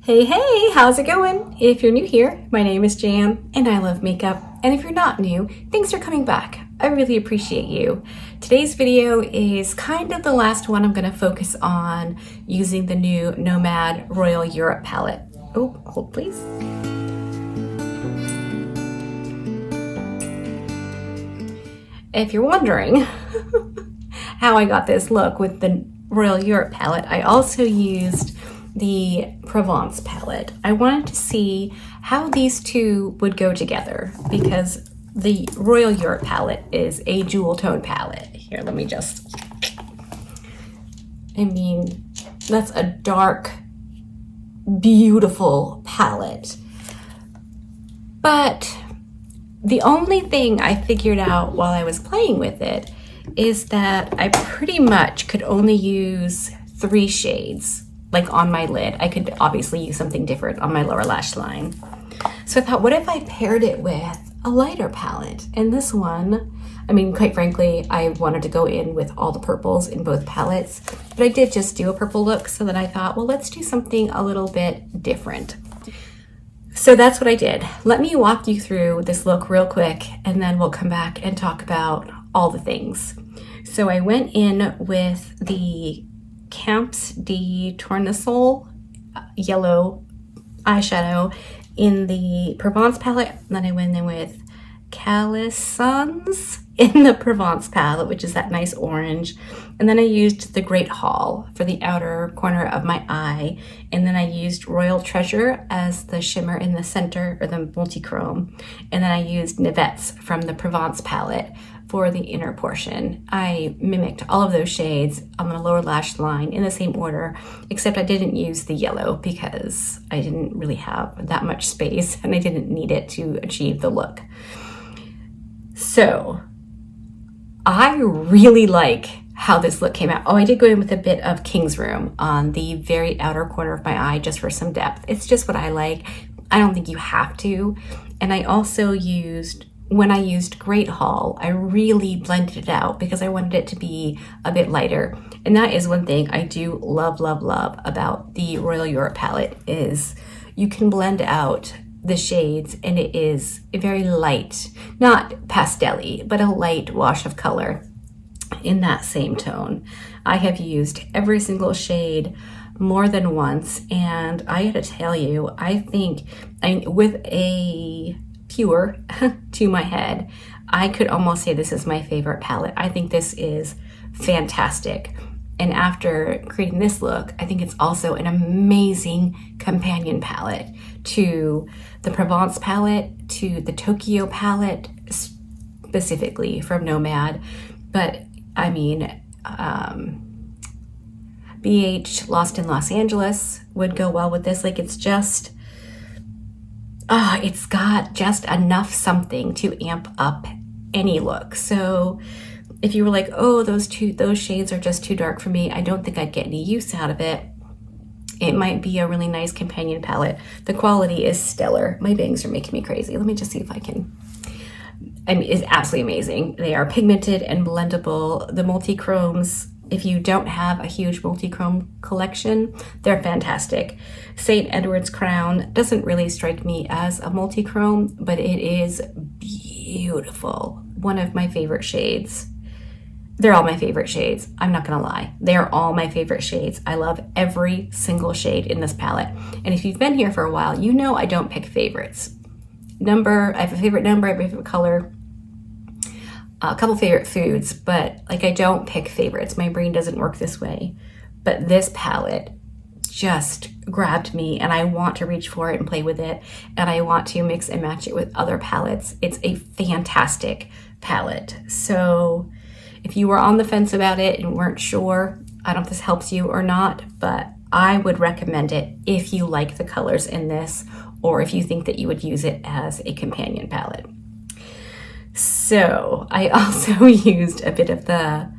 Hey, how's it going? If you're new here, my name is Jam and I love makeup. And if you're not new, thanks for coming back. I really appreciate you. Today's video is kind of the last one I'm going to focus on using the new Nomad Royal Europe palette. Oh, hold please. If you're wondering how I got this look with the Royal Europe palette, I also used the Provence palette. I wanted to see how these two would go together because the Royal Europe palette is a jewel tone palette. Here, let me just, that's a dark, beautiful palette. But the only thing I figured out while I was playing with it is that I pretty much could only use 3 shades. Like on my lid. I could obviously use something different on my lower lash line. So I thought, what if I paired it with a lighter palette? And this one, quite frankly, I wanted to go in with all the purples in both palettes, but I did just do a purple look, so then I thought, well, let's do something a little bit different. So that's what I did. Let me walk you through this look real quick, and then we'll come back and talk about all the things. So I went in with the Camps de Tournesol yellow eyeshadow in the Provence palette. And then I went in with Calisons in the Provence palette, which is that nice orange. And then I used the Great Hall for the outer corner of my eye. And then I used Royal Treasure as the shimmer in the center, or the multi-chrome. And then I used Nivettes from the Provence palette for the inner portion. I mimicked all of those shades on the lower lash line in the same order, except I didn't use the yellow because I didn't really have that much space and I didn't need it to achieve the look. So I really like how this look came out. Oh, I did go in with a bit of King's Room on the very outer corner of my eye just for some depth. It's just what I like. I don't think you have to. And I also used, when I used Great Hall, I really blended it out because I wanted it to be a bit lighter. And that is one thing I do love about the Royal Europe palette is you can blend out the shades and it is a very light, not pastel-y, but a light wash of color in that same tone. I have used every single shade more than once, and I gotta tell you, I think with a pure to my head, I could almost say this is my favorite palette. I think this is fantastic. And after creating this look, I think it's also an amazing companion palette to the Provence palette, to the Tokyo palette, specifically from Nomad. But BH Lost in Los Angeles would go well with this. Like, it's just, it's got just enough something to amp up any look. So if you were like, oh, those shades are just too dark for me, I don't think I'd get any use out of it. It might be a really nice companion palette. The quality is stellar. My bangs are making me crazy. Let me just see if I can. It's absolutely amazing. They are pigmented and blendable. The multi-chromes, if you don't have a huge multi-chrome collection, they're fantastic. St. Edward's Crown doesn't really strike me as a multi-chrome, but it is beautiful. One of my favorite shades. They're all my favorite shades. I'm not gonna lie. They're all my favorite shades. I love every single shade in this palette. And if you've been here for a while, you know I don't pick favorites. I have a favorite number, I have a favorite color, a couple favorite foods, but I don't pick favorites. My brain doesn't work this way. But this palette just grabbed me and I want to reach for it and play with it. And I want to mix and match it with other palettes. It's a fantastic palette. So if you were on the fence about it and weren't sure, I don't know if this helps you or not, but I would recommend it if you like the colors in this, or if you think that you would use it as a companion palette. So I also used a bit of the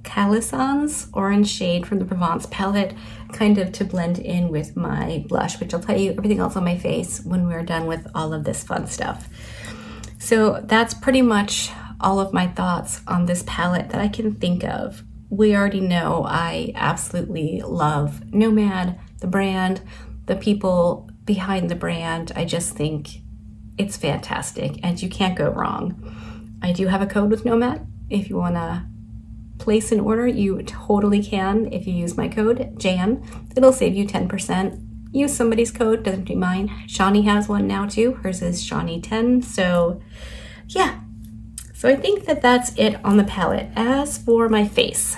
Calisons orange shade from the Provence palette, kind of to blend in with my blush, which I'll tell you everything else on my face when we're done with all of this fun stuff. So that's pretty much all of my thoughts on this palette that I can think of. We already know I absolutely love Nomad, the brand, the people behind the brand. I just think it's fantastic and you can't go wrong. I do have a code with Nomad. If you want to place an order, you totally can. If you use my code, JAN, it'll save you 10%. Use somebody's code, doesn't do mine. Shawnee has one now too. Hers is Shawnee10. So yeah. So I think that that's it on the palette. As for my face,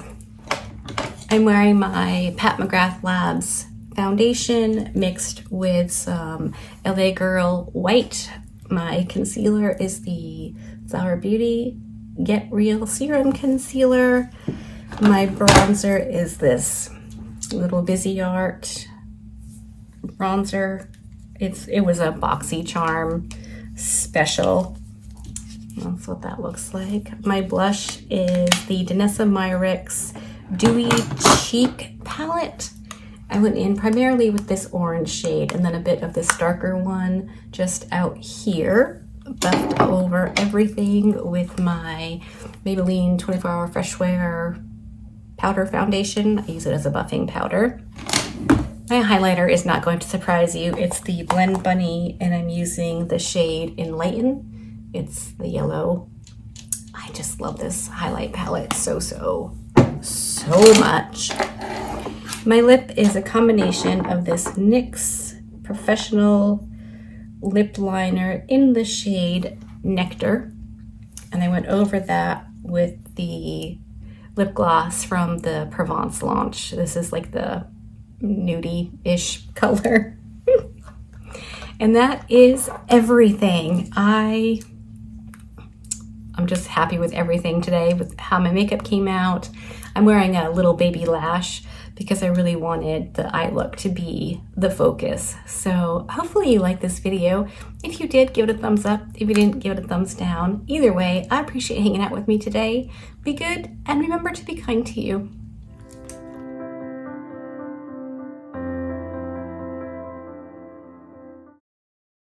I'm wearing my Pat McGrath Labs foundation mixed with some LA Girl white. My concealer is the Flower Beauty Get Real Serum Concealer. My bronzer is this little Viseart bronzer. It was a BoxyCharm special. That's what that looks like. My blush is the Danessa Myricks Dewy Cheek palette. I went in primarily with this orange shade and then a bit of this darker one just out here. Buffed over everything with my Maybelline 24 Hour Fresh Wear powder foundation. I use it as a buffing powder. My highlighter is not going to surprise you. It's the Blend Bunny and I'm using the shade Enlighten. It's the yellow. I just love this highlight palette so much. My lip is a combination of this NYX Professional lip liner in the shade Nectar, and I went over that with the lip gloss from the Provence launch. This is like the nudie-ish color. And that is everything. I'm just happy with everything today, with how my makeup came out. I'm wearing a little baby lash because I really wanted the eye look to be the focus. So hopefully you like this video. If you did, give it a thumbs up. If you didn't, give it a thumbs down. Either way, I appreciate hanging out with me today. Be good and remember to be kind to you.